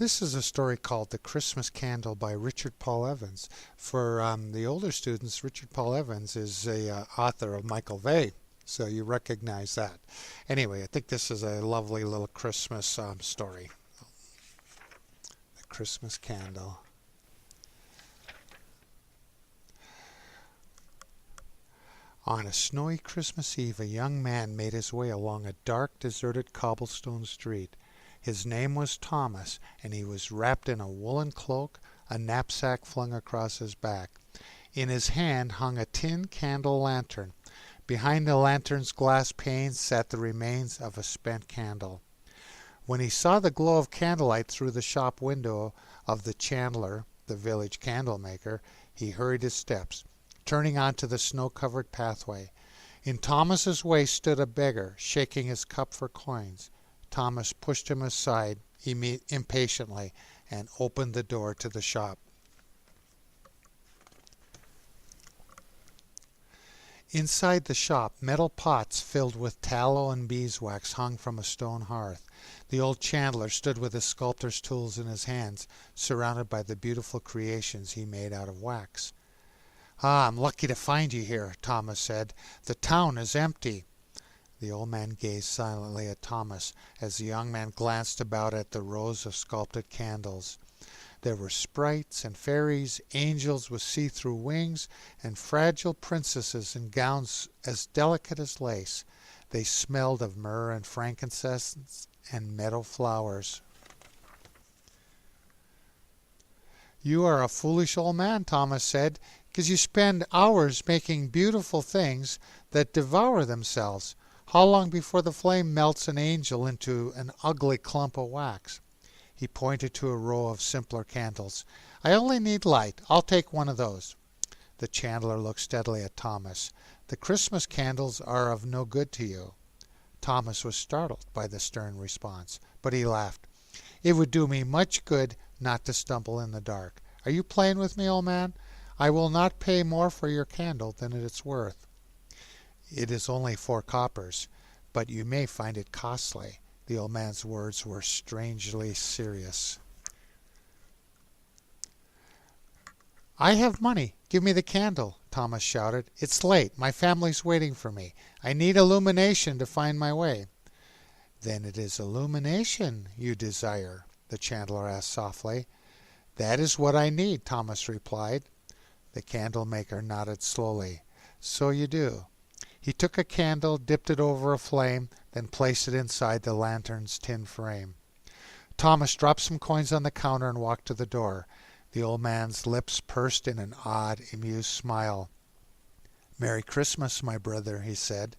This is a story called The Christmas Candle by Richard Paul Evans. For the older students, Richard Paul Evans is a author of Michael Vey, so you recognize that. Anyway, I think this is a lovely little Christmas story. The Christmas Candle. On a snowy Christmas Eve, a young man made his way along a dark, deserted cobblestone street. His name was Thomas, and he was wrapped in a woolen cloak, a knapsack flung across his back. In his hand hung a tin candle lantern. Behind the lantern's glass panes sat the remains of a spent candle. When he saw the glow of candlelight through the shop window of the chandler, the village candle maker, he hurried his steps, turning onto the snow-covered pathway. In Thomas's way stood a beggar, shaking his cup for coins. Thomas pushed him aside impatiently and opened the door to the shop. Inside the shop, metal pots filled with tallow and beeswax hung from a stone hearth. The old chandler stood with his sculptor's tools in his hands, surrounded by the beautiful creations he made out of wax. "Ah, I'm lucky to find you here," Thomas said. "The town is empty." The old man gazed silently at Thomas as the young man glanced about at the rows of sculpted candles. There were sprites and fairies, angels with see-through wings, and fragile princesses in gowns as delicate as lace. They smelled of myrrh and frankincense and meadow flowers. "You are a foolish old man," Thomas said, "because you spend hours making beautiful things that devour themselves. How long before the flame melts an angel into an ugly clump of wax?" He pointed to a row of simpler candles. "I only need light. I'll take one of those." The chandler looked steadily at Thomas. "The Christmas candles are of no good to you." Thomas was startled by the stern response, but he laughed. "It would do me much good not to stumble in the dark. Are you playing with me, old man? I will not pay more for your candle than it is worth." "It is only 4 coppers, but you may find it costly." The old man's words were strangely serious. "I have money. Give me the candle," Thomas shouted. "It's late. My family's waiting for me. I need illumination to find my way." "Then it is illumination you desire?" the chandler asked softly. "That is what I need," Thomas replied. The candle maker nodded slowly. "So you do." He took a candle, dipped it over a flame, then placed it inside the lantern's tin frame. Thomas dropped some coins on the counter and walked to the door. The old man's lips pursed in an odd, amused smile. "Merry Christmas, my brother," he said.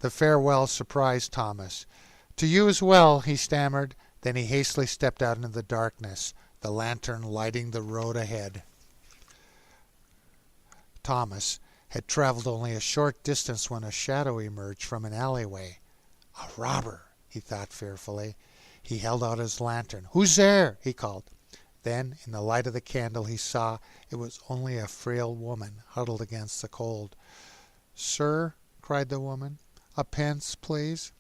The farewell surprised Thomas. "To you as well," he stammered. Then he hastily stepped out into the darkness, the lantern lighting the road ahead. Thomas had traveled only a short distance when a shadow emerged from an alleyway. "A robber," he thought fearfully. He held out his lantern. "Who's there?" he called. Then, in the light of the candle, he saw it was only a frail woman huddled against the cold. "Sir," cried the woman, "a pence, please."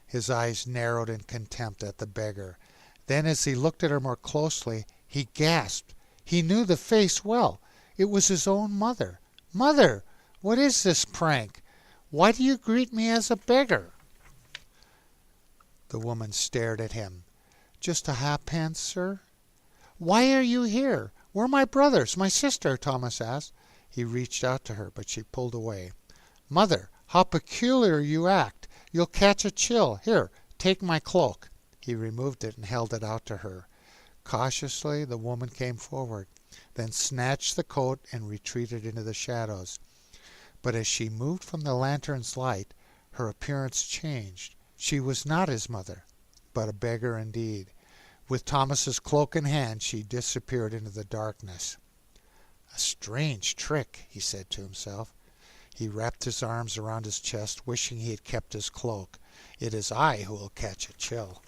His eyes narrowed in contempt at the beggar. Then, as he looked at her more closely, he gasped. He knew the face well. It was his own mother. "Mother, what is this prank? Why do you greet me as a beggar?" The woman stared at him. "Just a halfpence, sir." "Why are you here? Where are my brothers, my sister?" Thomas asked. He reached out to her, but she pulled away. "Mother, how peculiar you act. You'll catch a chill. Here, take my cloak." He removed it and held it out to her. Cautiously, the woman came forward, then snatched the coat and retreated into the shadows. But as she moved from the lantern's light, her appearance changed. She was not his mother, but a beggar indeed. With Thomas's cloak in hand, she disappeared into the darkness. "A strange trick," he said to himself. He wrapped his arms around his chest, wishing he had kept his cloak. "It is I who will catch a chill."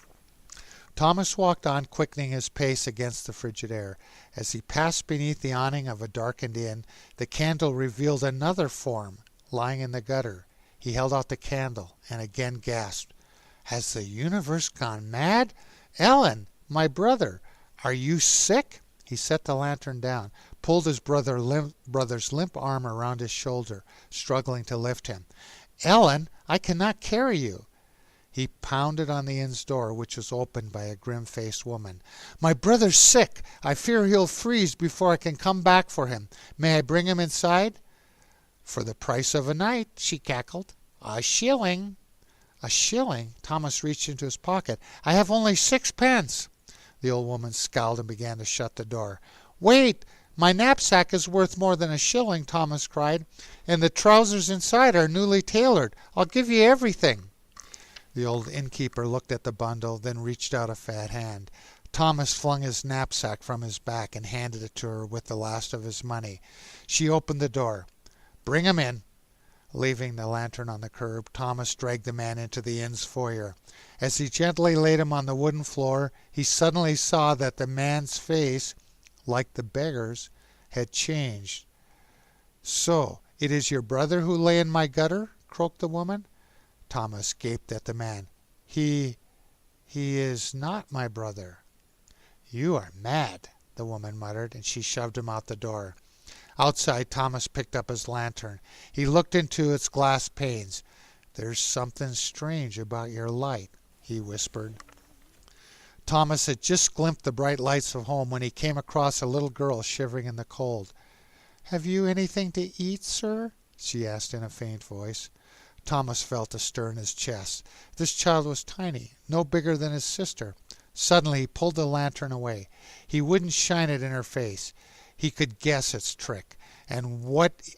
Thomas walked on, quickening his pace against the frigid air. As he passed beneath the awning of a darkened inn, the candle revealed another form lying in the gutter. He held out the candle and again gasped. "Has the universe gone mad? Ellen, my brother, Are you sick? He set the lantern down, pulled his brother's limp arm around his shoulder, struggling to lift him. Ellen, I cannot carry you. He pounded on the inn's door, which was opened by a grim-faced woman. My brother's sick. I fear he'll freeze before I can come back for him. May I bring him inside? For the price of a night, she cackled. A shilling. A shilling? Thomas reached into his pocket. I have only 6 pence. The old woman scowled and began to shut the door. Wait! My knapsack is worth more than a shilling, Thomas cried, and the trousers inside are newly tailored. I'll give you everything. The old innkeeper looked at the bundle, then reached out a fat hand. Thomas flung his knapsack from his back and handed it to her with the last of his money. She opened the door. Bring him in. Leaving the lantern on the curb, Thomas dragged the man into the inn's foyer. As he gently laid him on the wooden floor, he suddenly saw that the man's face, like the beggar's, had changed. So, it is your brother who lay in my gutter? Croaked the woman. Thomas gaped at the man. He is not my brother. You are mad, the woman muttered, and she shoved him out the door. Outside, Thomas picked up his lantern. He looked into its glass panes. There's something strange about your light, he whispered. Thomas had just glimpsed the bright lights of home when he came across a little girl shivering in the cold. Have you anything to eat, sir? She asked in a faint voice. Thomas felt a stir in his chest. This child was tiny, no bigger than his sister. Suddenly he pulled the lantern away. He wouldn't shine it in her face. He could guess its trick. And what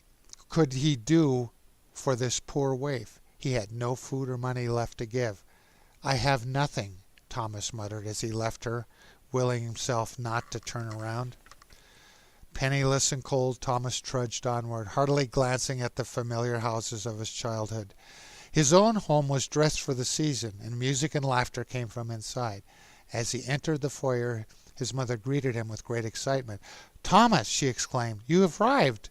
could he do for this poor waif? He had no food or money left to give. I have nothing, Thomas muttered as he left her, willing himself not to turn around. Penniless and cold, Thomas trudged onward, hardly glancing at the familiar houses of his childhood. His own home was dressed for the season, and music and laughter came from inside. As he entered the foyer, his mother greeted him with great excitement. Thomas, she exclaimed, you have arrived.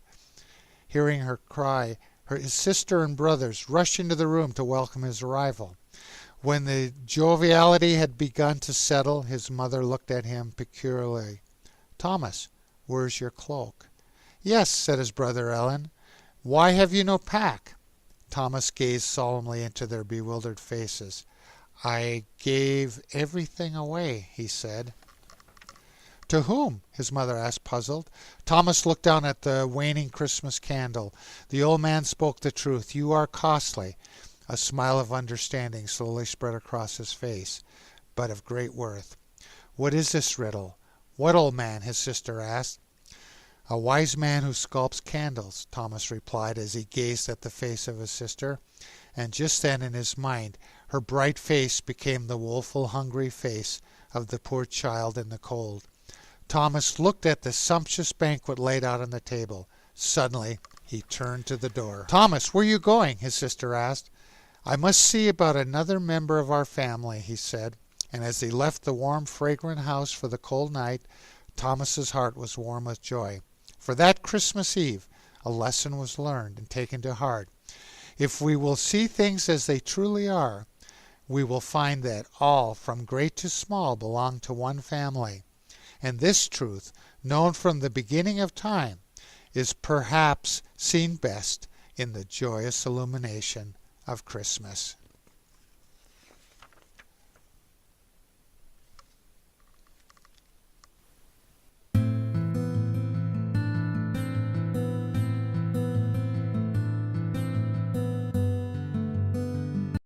Hearing her cry, his sister and brothers rushed into the room to welcome his arrival. When the joviality had begun to settle, his mother looked at him peculiarly. Thomas, where's your cloak? Yes, said his brother Ellen. Why have you no pack? Thomas gazed solemnly into their bewildered faces. I gave everything away, he said. To whom? His mother asked, puzzled. Thomas looked down at the waning Christmas candle. The old man spoke the truth. You are costly. A smile of understanding slowly spread across his face, but of great worth. What is this riddle? What old man? His sister asked. A wise man who sculpts candles, Thomas replied as he gazed at the face of his sister, and just then in his mind her bright face became the woeful, hungry face of the poor child in the cold. Thomas looked at the sumptuous banquet laid out on the table. Suddenly he turned to the door. Thomas, where are you going? His sister asked. I must see about another member of our family, he said, and as he left the warm, fragrant house for the cold night, Thomas's heart was warm with joy. For that Christmas Eve, a lesson was learned and taken to heart. If we will see things as they truly are, we will find that all, from great to small, belong to one family. And this truth, known from the beginning of time, is perhaps seen best in the joyous illumination of Christmas.